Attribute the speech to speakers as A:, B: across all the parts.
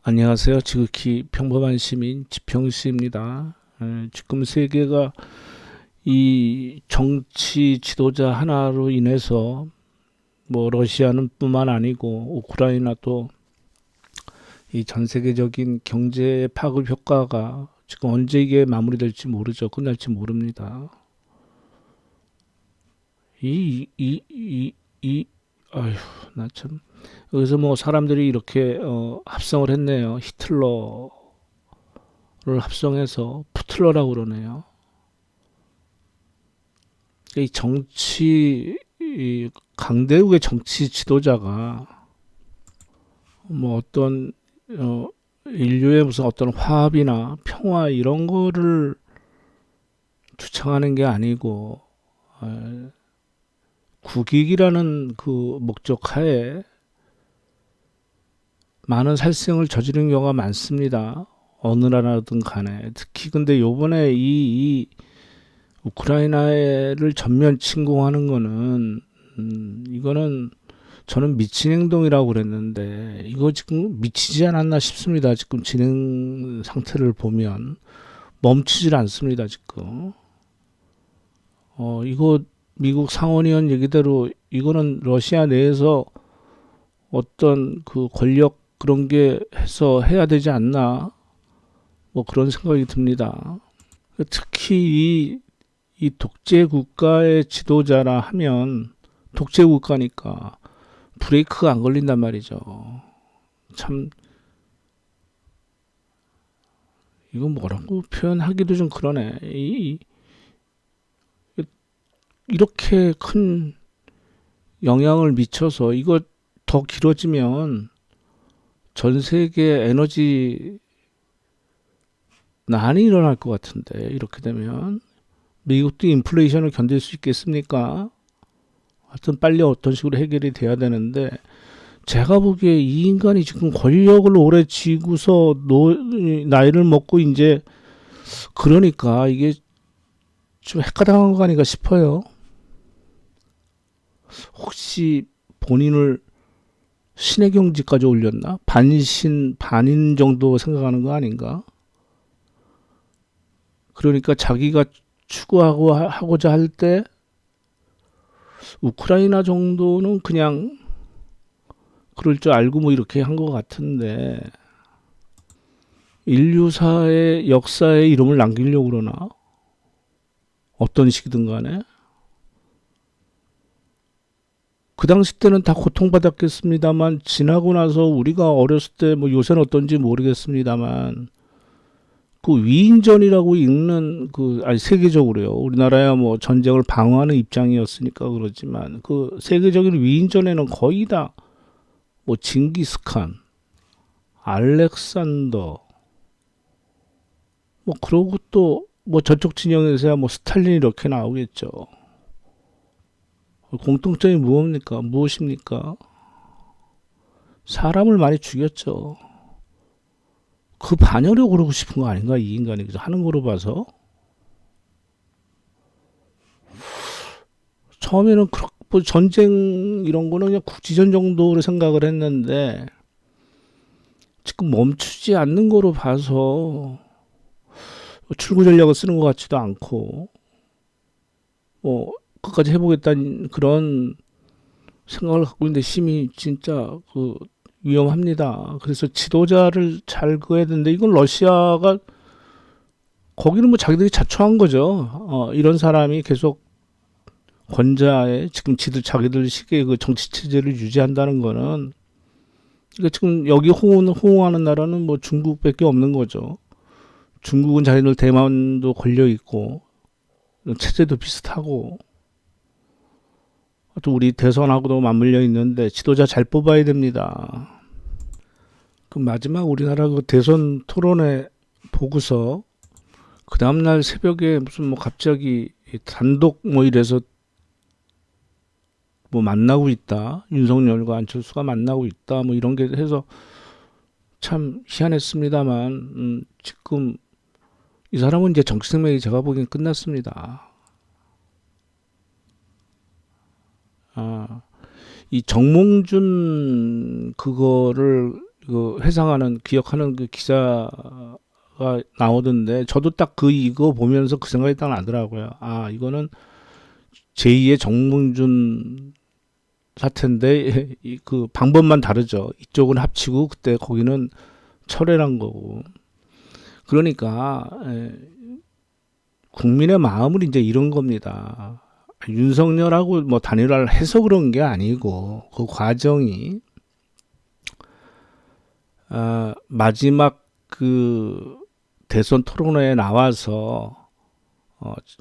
A: 안녕하세요. 지극히 평범한 시민 지평씨입니다. 지금 세계가 이 정치 지도자 하나로 인해서 뭐 러시아는 뿐만 아니고 우크라이나도 이 전 세계적인 경제 파급 효과가 지금 언제 이게 마무리될지 모르죠. 끝날지 모릅니다. 이 아휴, 나 참. 그래서 뭐 사람들이 이렇게 합성을 했네요. 히틀러를 합성해서 푸틀러라고 그러네요. 이 정치 이 강대국의 정치 지도자가 뭐 어떤 어, 인류의 무슨 어떤 화합이나 평화 이런 거를 주창하는 게 아니고 어, 국익이라는 그 목적 하에 많은 살생을 저지른 경우가 많습니다. 어느 나라든 간에 특히 근데 요번에 이 우크라이나를 전면 침공하는 거는 이거는 저는 미친 행동이라고 그랬는데 이거 지금 미치지 않았나 싶습니다. 지금 진행 상태를 보면 멈추질 않습니다. 지금 이거 미국 상원의원 얘기대로 이거는 러시아 내에서 어떤 그 권력 그런 게 해서 해야 되지 않나 뭐 그런 생각이 듭니다. 특히 이 독재 국가의 지도자라 하면 독재 국가니까 브레이크가 안 걸린단 말이죠. 참 이건 뭐라고 표현하기도 좀 그러네. 이렇게 큰 영향을 미쳐서 이거 더 길어지면 전 세계 에너지 난이 일어날 것 같은데 이렇게 되면 미국도 인플레이션을 견딜 수 있겠습니까? 하여튼 빨리 어떤 식으로 해결이 돼야 되는데 제가 보기에 이 인간이 지금 권력을 오래 쥐고서 나이를 먹고 이제 그러니까 이게 좀 헷가당한 거 아닌가 싶어요. 혹시 본인을 신의 경지까지 올렸나? 반신 반인 정도 생각하는 거 아닌가? 그러니까 자기가 추구하고 하고자 할 때 우크라이나 정도는 그냥 그럴 줄 알고 뭐 이렇게 한 것 같은데 인류사의 역사에 이름을 남기려고 그러나 어떤 식이든 간에 그 당시 때는 다 고통받았겠습니다만 지나고 나서 우리가 어렸을 때 뭐 요새는 어떤지 모르겠습니다만 그 위인전이라고 읽는 그 아니 세계적으로요. 우리나라야 뭐 전쟁을 방어하는 입장이었으니까 그렇지만 그 세계적인 위인전에는 거의 다 뭐 징기스칸, 알렉산더 뭐 그러고 또 뭐 저쪽 진영에서야 뭐 스탈린 이렇게 나오겠죠. 공통점이 무엇입니까? 무엇입니까? 사람을 많이 죽였죠. 그 반열에 오르고 싶은 거 아닌가 이 인간이 하는 거로 봐서 처음에는 뭐 전쟁 이런 거는 그냥 국지전 정도로 생각을 했는데 지금 멈추지 않는 거로 봐서 출구 전략을 쓰는 것 같지도 않고 뭐 끝까지 해보겠다는 그런 생각을 갖고 있는데 심히 진짜 그 위험합니다. 그래서 지도자를 잘 그어야 되는데 이건 러시아가 거기는 뭐 자기들이 자초한 거죠. 이런 사람이 계속 권좌에 지금 자기들 식의 그 정치 체제를 유지한다는 거는 그러니까 지금 여기 호응하는 나라는 뭐 중국밖에 없는 거죠. 중국은 자기들 대만도 걸려 있고 체제도 비슷하고 또 우리 대선하고도 맞물려 있는데 지도자 잘 뽑아야 됩니다. 그 마지막 우리나라 그 대선 토론회 보고서 그 다음날 새벽에 무슨 뭐 갑자기 단독 뭐 이래서 뭐 만나고 있다. 윤석열과 안철수가 만나고 있다. 뭐 이런 게 해서 참 희한했습니다만 지금 이 사람은 이제 정치 생명이 제가 보기엔 끝났습니다. 아, 이 정몽준 그거를 그 회상하는 기억하는 그 기사가 나오던데 저도 딱 그 이거 보면서 그 생각이 딱 나더라고요. 아 이거는 제2의 정몽준 사태인데 그 방법만 다르죠. 이쪽은 합치고 그때 거기는 철회란 거고. 그러니까 국민의 마음을 이제 이런 겁니다. 윤석열하고 뭐 단일화를 해서 그런 게 아니고 그 과정이 마지막 그 대선 토론회에 나와서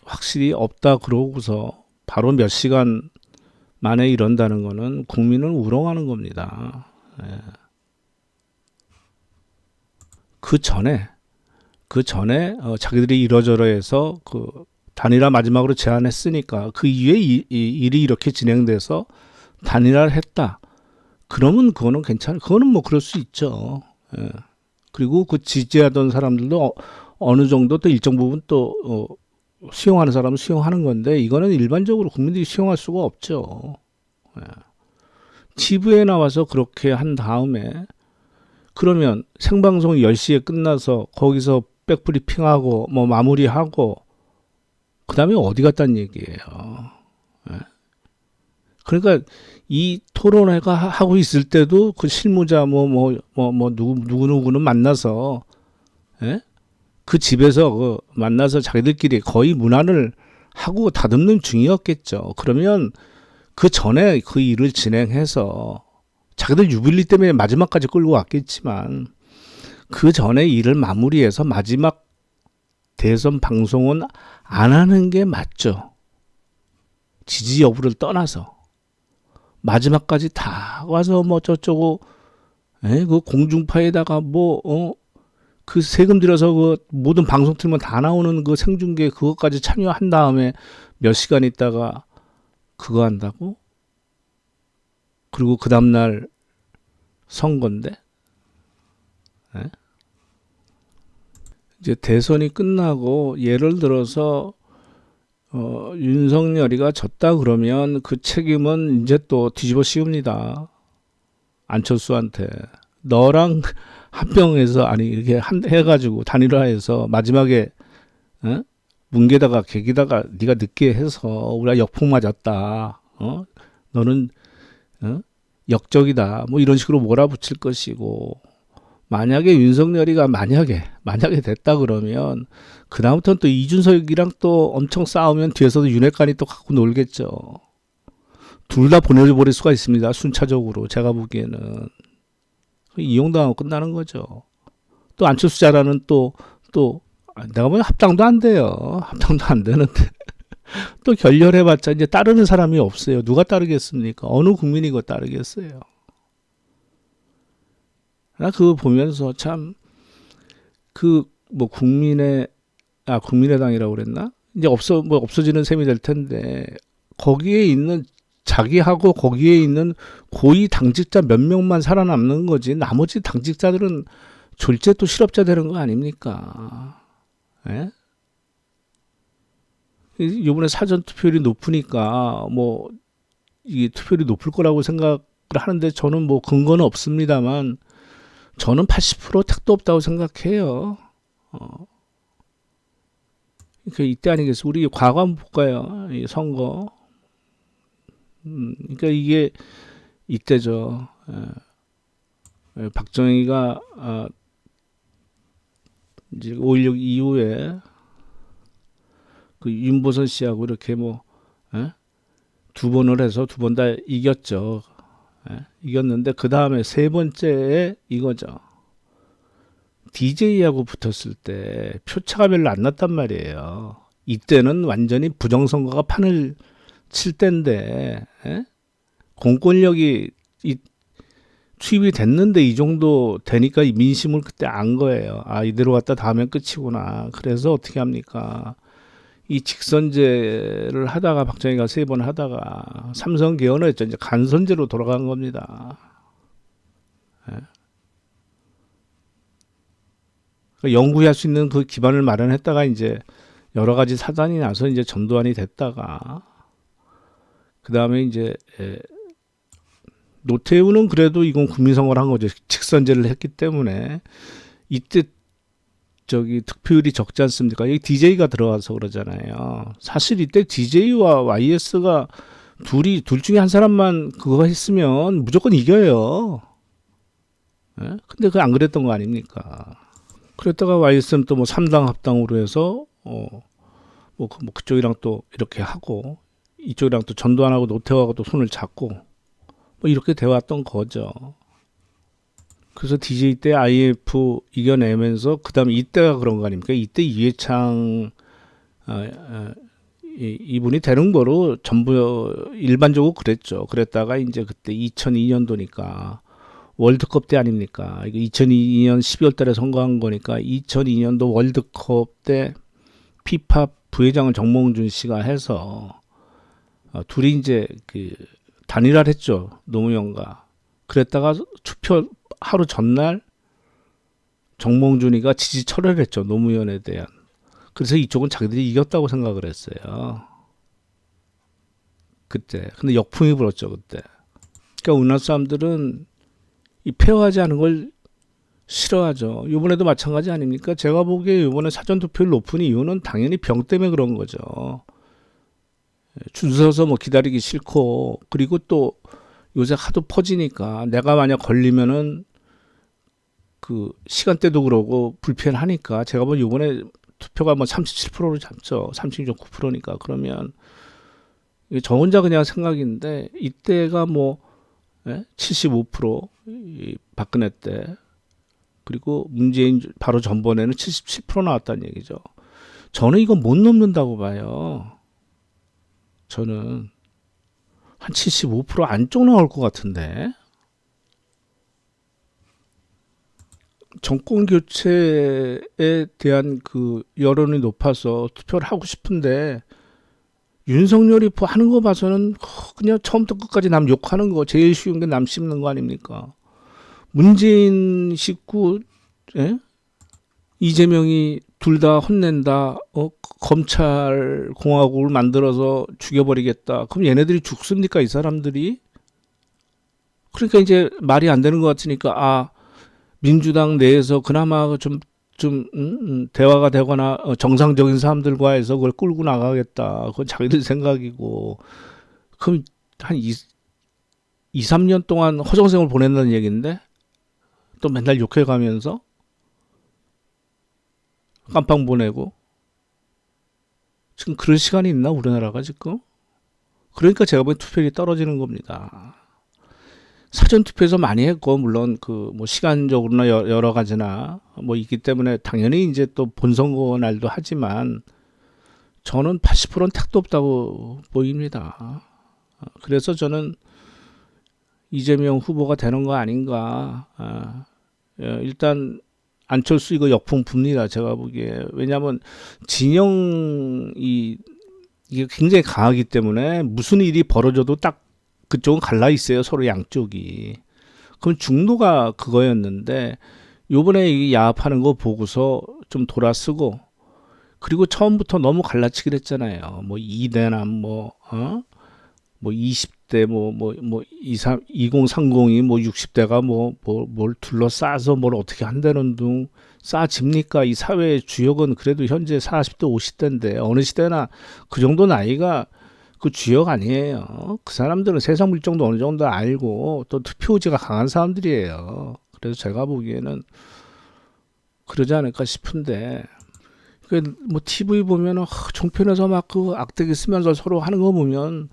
A: 확실히 없다 그러고서 바로 몇 시간 만에 이런다는 거는 국민을 우롱하는 겁니다. 그 전에 자기들이 이러저러해서 그 단일화 마지막으로 제안했으니까 그 이후에 일이 이렇게 진행돼서 단일화를 했다. 그러면 그거는 그거는 뭐 그럴 수 있죠. 그리고 그 지지하던 사람들도 어느 정도 또 일정 부분 또 수용하는 사람은 수용하는 건데 이거는 일반적으로 국민들이 수용할 수가 없죠. TV에 나와서 그렇게 한 다음에 그러면 생방송 10시에 끝나서 거기서 백브리핑하고 뭐 마무리하고 그 다음에 어디 갔다는 얘기예요. 그러니까 이 토론회가 하고 있을 때도 그 실무자 누구누구는 만나서 그 집에서 그 만나서 자기들끼리 거의 문안을 하고 다듬는 중이었겠죠. 그러면 그 전에 그 일을 진행해서 자기들 유빌리 때문에 마지막까지 끌고 왔겠지만 그 전에 일을 마무리해서 마지막 대선 방송은 안 하는 게 맞죠. 지지 여부를 떠나서 마지막까지 다 와서 뭐 저쩌고 그 공중파에다가 그 세금 들여서 그 모든 방송 틀면 다 나오는 그 생중계 그것까지 참여한 다음에 몇 시간 있다가 그거 한다고? 그리고 그 다음날 선거인데 이제 대선이 끝나고 예를 들어서 윤석열이가 졌다 그러면 그 책임은 이제 또 뒤집어 씌웁니다. 안철수한테. 너랑 합병해서 아니 이렇게 해가지고 단일화해서 마지막에 뭉개다가 개기다가 네가 늦게 해서 우리가 역풍 맞았다. 너는 역적이다. 뭐 이런 식으로 몰아붙일 것이고 만약에 윤석열이가 만약에 됐다 그러면 그 다음부터는 또 이준석이랑 또 엄청 싸우면 뒤에서도 윤핵관이 또 갖고 놀겠죠. 둘 다 보내버릴 수가 있습니다. 순차적으로 제가 보기에는 이용당하고 끝나는 거죠. 또 안철수 자라는 또 내가 보면 합당도 안 돼요. 합당도 안 되는데 또 결렬해봤자 이제 따르는 사람이 없어요. 누가 따르겠습니까? 어느 국민이 그거 따르겠어요. 나 그거 보면서 참 그 뭐 국민의당이라고 그랬나? 이제 없어지는 셈이 될 텐데 거기에 있는 자기하고 거기에 있는 고위 당직자 몇 명만 살아남는 거지 나머지 당직자들은 졸제 또 실업자 되는 거 아닙니까? 예? 이번에 사전 투표율이 높으니까 뭐 이게 투표율이 높을 거라고 생각을 하는데 저는 뭐 근거는 없습니다만 저는 80% 택도 없다고 생각해요. 그러니까 이때 아니겠어? 우리 과거 한번 볼까요? 이 선거. 그러니까 이게 이때죠. 박정희가 이제 5.16 이후에 그 윤보선 씨하고 이렇게 두 번을 해서 두 번 다 이겼죠. 이겼는데 그 다음에 세 번째에 이거죠. DJ하고 붙었을 때 표차가 별로 안 났단 말이에요. 이때는 완전히 부정선거가 판을 칠 때인데 공권력이 투입이 됐는데 이 정도 되니까 민심을 그때 안 거예요. 아 이대로 갔다 다음엔 끝이구나. 그래서 어떻게 합니까? 이 직선제를 하다가 박정희가 세 번 하다가 삼성 개헌을 했죠. 이제 간선제로 돌아간 겁니다. 영구할 수 있는 그 기반을 마련했다가 이제 여러 가지 사단이 나서 이제 전두환이 됐다가 그 다음에 이제 노태우는 그래도 이건 국민선거를 한 거죠. 직선제를 했기 때문에. 이때 저기 득표율이 적지 않습니까? 여기 DJ가 들어와서 그러잖아요. 사실 이때 DJ와 YS가 둘 중에 한 사람만 그거 했으면 무조건 이겨요. 예? 근데 그거 안 그랬던 거 아닙니까? 그랬다가 YS는 또 뭐 3당 합당으로 해서 뭐 그쪽이랑 또 이렇게 하고 이쪽이랑 또 전두환하고 노태우하고 또 손을 잡고 뭐 이렇게 돼 왔던 거죠. 그래서 DJ 때 IF 이겨내면서 그다음에 이때가 그런 거 아닙니까? 이때 이회창 이분이 되는 거로 전부 일반적으로 그랬죠. 그랬다가 이제 그때 2002년도니까 월드컵 때 아닙니까? 이거 2002년 12월 달에 선거한 거니까 2002년도 월드컵 때 피파 부회장을 정몽준 씨가 해서 둘이 이제 그 단일화를 했죠. 노무현과. 그랬다가 투표 하루 전날 정몽준이가 지지 철회를 했죠. 노무현에 대한. 그래서 이쪽은 자기들이 이겼다고 생각을 했어요. 그때. 근데 역풍이 불었죠. 그때. 그러니까 우리나라 사람들은 이 페어하지 않은 걸 싫어하죠. 이번에도 마찬가지 아닙니까? 제가 보기에 이번에 사전투표율 높은 이유는 당연히 병 때문에 그런 거죠. 줄 서서 뭐 기다리기 싫고, 그리고 또 요새 하도 퍼지니까 내가 만약 걸리면은 그 시간대도 그러고 불편하니까 제가 보면 이번에 투표가 뭐 37%로 잡죠. 36.9%니까. 그러면 저 혼자 그냥 생각인데 이때가 뭐 75% 박근혜 때, 그리고 문재인 바로 전번에는 77% 나왔다는 얘기죠. 저는 이거 못 넘는다고 봐요. 저는 한 75% 안쪽 나올 것 같은데. 정권 교체에 대한 그 여론이 높아서 투표를 하고 싶은데 윤석열이 하는 거 봐서는 그냥 처음부터 끝까지 남 욕하는 거, 제일 쉬운 게 남 씹는 거 아닙니까? 문재인 식구, 이재명이 둘 다 혼낸다, 검찰 공화국을 만들어서 죽여버리겠다. 그럼 얘네들이 죽습니까, 이 사람들이? 그러니까 이제 말이 안 되는 것 같으니까 민주당 내에서 그나마 좀 대화가 되거나 정상적인 사람들과 해서 그걸 끌고 나가겠다. 그건 자기들 생각이고. 그럼 한 2, 3년 동안 허정생을 보낸다는 얘기인데 또 맨날 욕해가면서 깜빵 보내고. 지금 그럴 시간이 있나 우리나라가 지금? 그러니까 제가 보기엔 투표율이 떨어지는 겁니다. 사전 투표에서 많이 했고, 물론 그 뭐 시간적으로나 여러 가지나 뭐 있기 때문에 당연히 이제 또 본선거 날도 하지만 저는 80%는 택도 없다고 보입니다. 그래서 저는 이재명 후보가 되는 거 아닌가. 일단 안철수 이거 역풍 붑니다. 제가 보기에. 왜냐하면 진영이 이게 굉장히 강하기 때문에 무슨 일이 벌어져도 딱 그쪽은 갈라 있어요. 서로 양쪽이. 그럼 중도가 그거였는데 요번에 이 야합하는 거 보고서 좀 돌아쓰고, 그리고 처음부터 너무 갈라치기를 했잖아요. 뭐 2대남 뭐 20대 뭐 2030이 뭐 60대가 뭘 둘러싸서 뭘 어떻게 한다는 둥 싸집니까? 이 사회의 주역은 그래도 현재 40대 50대인데 어느 시대나 그 정도 나이가 그 주역 아니에요. 그 사람들은 세상 물정도 어느 정도 알고 또 투표의지가 강한 사람들이에요. 그래서 제가 보기에는 그러지 않을까 싶은데, 뭐 TV 보면은 종편에서 막 그 악대기 쓰면서 서로 하는 거 보면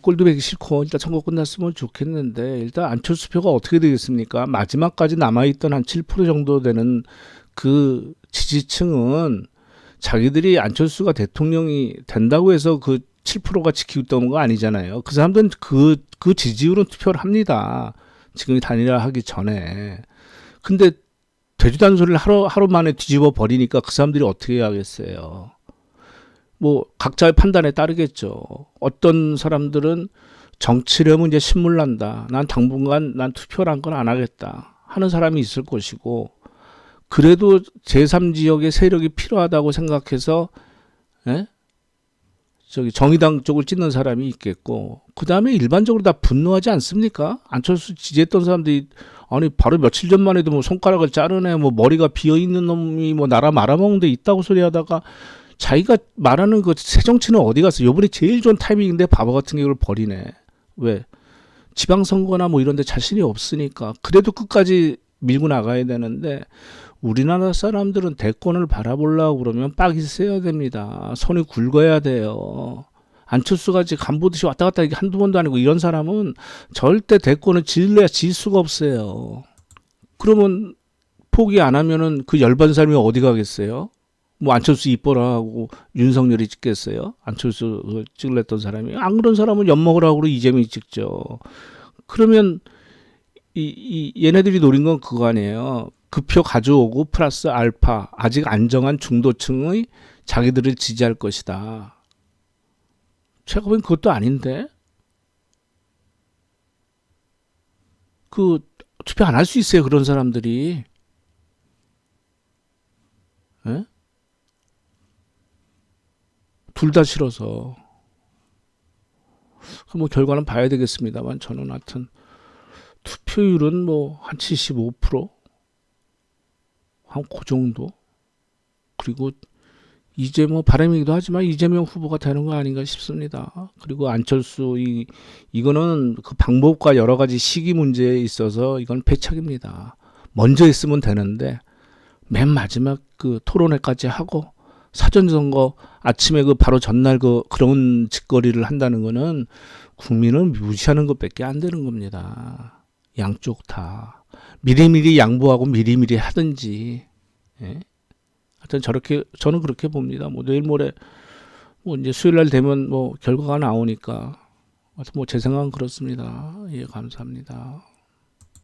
A: 꼴도 보기 싫고 일단 선거 끝났으면 좋겠는데, 일단 안철수 표가 어떻게 되겠습니까? 마지막까지 남아있던 한 7% 정도 되는 그 지지층은 자기들이 안철수가 대통령이 된다고 해서 그 7%가 지키고 있던 거 아니잖아요. 그 사람들은 그 지지율은 투표를 합니다. 지금 단일화 하기 전에. 근데 되지도 않은 소리를 하루 만에 뒤집어 버리니까 그 사람들이 어떻게 하겠어요. 뭐 각자의 판단에 따르겠죠. 어떤 사람들은 정치려면 이제 신물 난다. 난 당분간 투표란 건 안 하겠다 하는 사람이 있을 것이고, 그래도 제3지역의 세력이 필요하다고 생각해서 저기 정의당 쪽을 찍는 사람이 있겠고, 그 다음에 일반적으로 다 분노하지 않습니까? 안철수 지지했던 사람들이, 아니, 바로 며칠 전만 해도 뭐 손가락을 자르네, 뭐 머리가 비어 있는 놈이 뭐 나라 말아먹는 데 있다고 소리하다가 자기가 말하는 그 새 정치는 어디 갔어? 요번에 제일 좋은 타이밍인데 바보 같은 경우를 버리네. 왜? 지방선거나 뭐 이런 데 자신이 없으니까. 그래도 끝까지 밀고 나가야 되는데, 우리나라 사람들은 대권을 바라보려고 그러면 빡이 세야 됩니다. 손이 굵어야 돼요. 안철수가 지금 간보듯이 왔다 갔다 이게 한두 번도 아니고 이런 사람은 절대 대권을 질래야 질 수가 없어요. 그러면 포기 안 하면은 그 열받은 사람이 어디 가겠어요? 뭐 안철수 이뻐라 하고 윤석열이 찍겠어요? 안철수 찍을랬던 사람이. 안 그런 사람은 엿먹으라고 그러고 이재명이 찍죠. 그러면 얘네들이 노린 건 그거 아니에요. 그 표 가져오고 플러스 알파, 아직 안 정한 중도층의 자기들을 지지할 것이다. 제가 보기엔 그것도 아닌데, 그 투표 안 할 수 있어요, 그런 사람들이. 예? 둘 다 싫어서. 뭐 결과는 봐야 되겠습니다만, 저는 하여튼 투표율은 뭐 한 75%? 한 그 정도? 그리고 이제 뭐 바람이기도 하지만 이재명 후보가 되는 거 아닌가 싶습니다. 그리고 안철수 이거는 그 방법과 여러 가지 시기 문제에 있어서 이건 패착입니다. 먼저 했으면 되는데 맨 마지막 그 토론회까지 하고 사전선거 아침에 그 바로 전날 그런 짓거리를 한다는 거는 국민을 무시하는 것밖에 안 되는 겁니다. 양쪽 다 미리미리 양보하고 미리미리 하든지. 예? 하여튼 저는 그렇게 봅니다. 뭐 내일 모레 뭐 이제 수요일 날 되면 뭐 결과가 나오니까. 하여튼 뭐 제 생각은 그렇습니다. 예, 감사합니다.